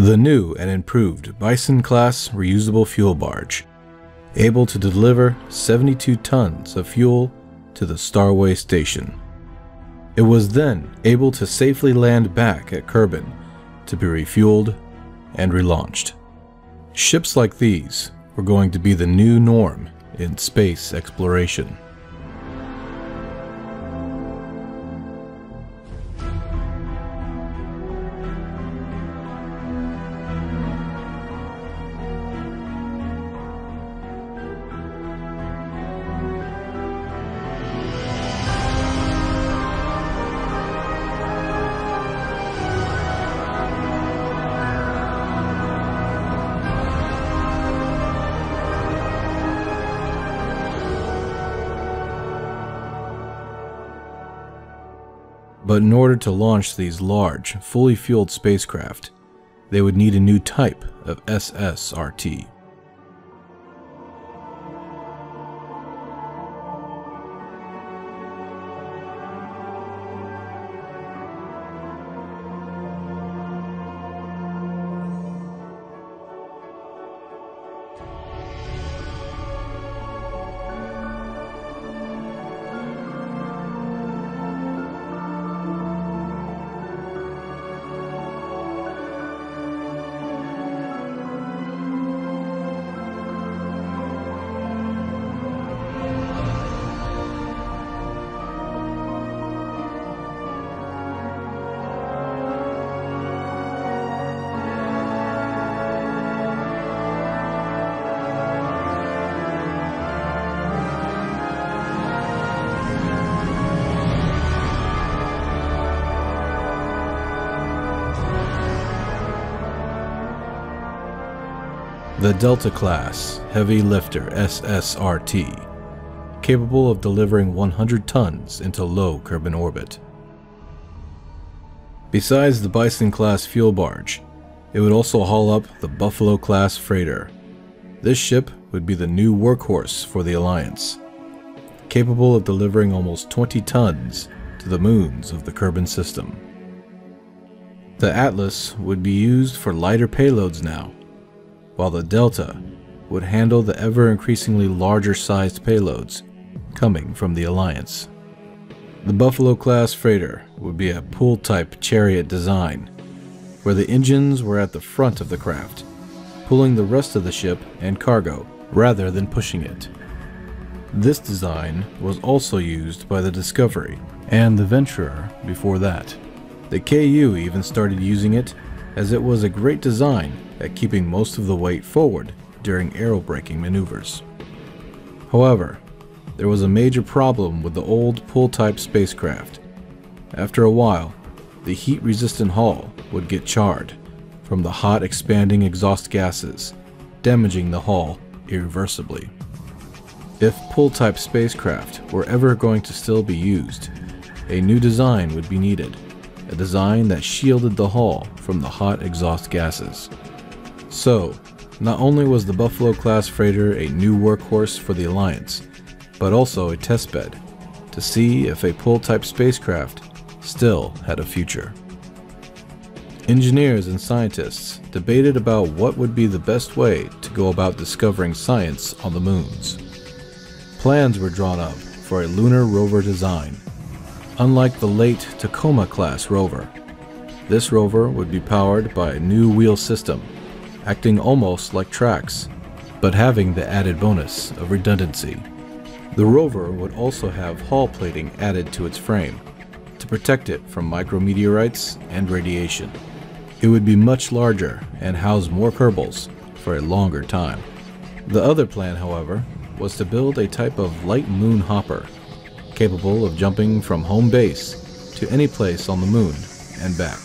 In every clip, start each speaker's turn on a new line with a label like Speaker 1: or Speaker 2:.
Speaker 1: The new and improved Bison-class reusable fuel barge, able to deliver 72 tons of fuel to the Starway station. It was then able to safely land back at Kerbin to be refueled and relaunched. Ships like these were going to be the new norm in space exploration. But in order to launch these large, fully fueled spacecraft, they would need a new type of SSRT. The Delta-class Heavy Lifter SSRT, capable of delivering 100 tons into low Kerbin orbit. Besides the Bison-class fuel barge, it would also haul up the Buffalo-class freighter. This ship would be the new workhorse for the Alliance, capable of delivering almost 20 tons to the moons of the Kerbin system. The Atlas would be used for lighter payloads now, while the Delta would handle the ever-increasingly larger-sized payloads coming from the Alliance. The Buffalo-class freighter would be a pull-type chariot design, where the engines were at the front of the craft, pulling the rest of the ship and cargo rather than pushing it. This design was also used by the Discovery and the Venturer before that. The KU even started using it, as it was a great design at keeping most of the weight forward during aerobraking maneuvers. However, there was a major problem with the old pull-type spacecraft. After a while, the heat-resistant hull would get charred from the hot expanding exhaust gases, damaging the hull irreversibly. If pull-type spacecraft were ever going to still be used, a new design would be needed, a design that shielded the hull from the hot exhaust gases. So, not only was the Buffalo-class freighter a new workhorse for the Alliance, but also a testbed to see if a pull-type spacecraft still had a future. Engineers and scientists debated about what would be the best way to go about discovering science on the moons. Plans were drawn up for a lunar rover design. Unlike the late Tacoma-class rover, this rover would be powered by a new wheel system, acting almost like tracks, but having the added bonus of redundancy. The rover would also have hull plating added to its frame to protect it from micrometeorites and radiation. It would be much larger and house more Kerbals for a longer time. The other plan, however, was to build a type of light moon hopper, capable of jumping from home base to any place on the moon and back.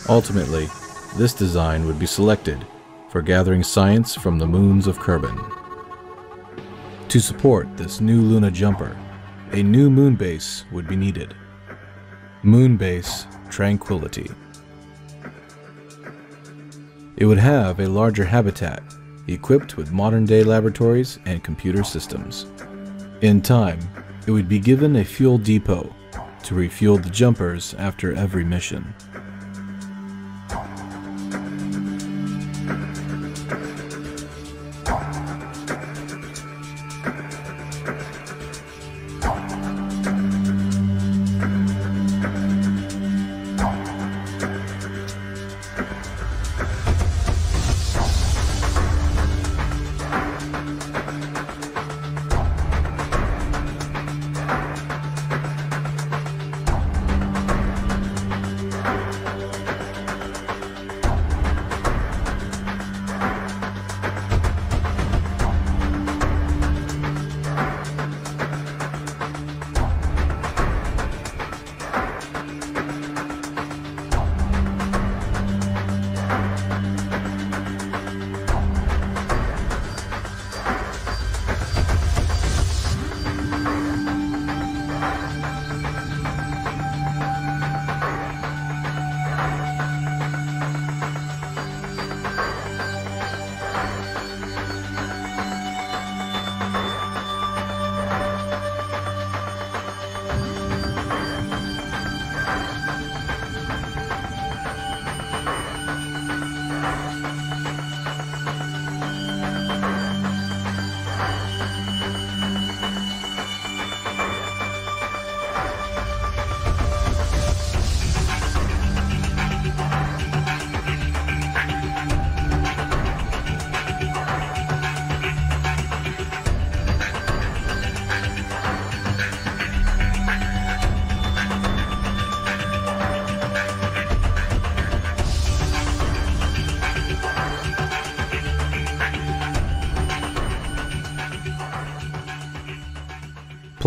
Speaker 1: Ultimately, this design would be selected for gathering science from the moons of Kerbin. To support this new Luna jumper, a new moon base would be needed. Moon Base Tranquility. It would have a larger habitat, equipped with modern-day laboratories and computer systems. In time, it would be given a fuel depot to refuel the jumpers after every mission.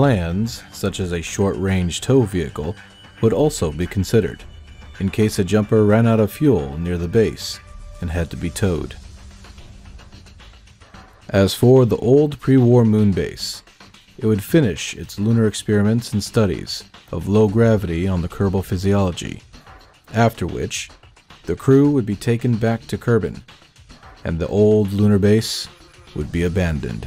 Speaker 1: plans, such as a short-range tow vehicle, would also be considered, in case a jumper ran out of fuel near the base and had to be towed. As for the old pre-war moon base, it would finish its lunar experiments and studies of low gravity on the Kerbal physiology, after which the crew would be taken back to Kerbin, and the old lunar base would be abandoned.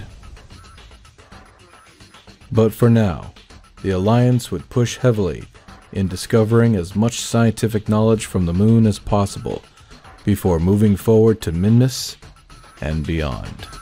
Speaker 1: But for now, the Alliance would push heavily in discovering as much scientific knowledge from the moon as possible before moving forward to Minmus and beyond.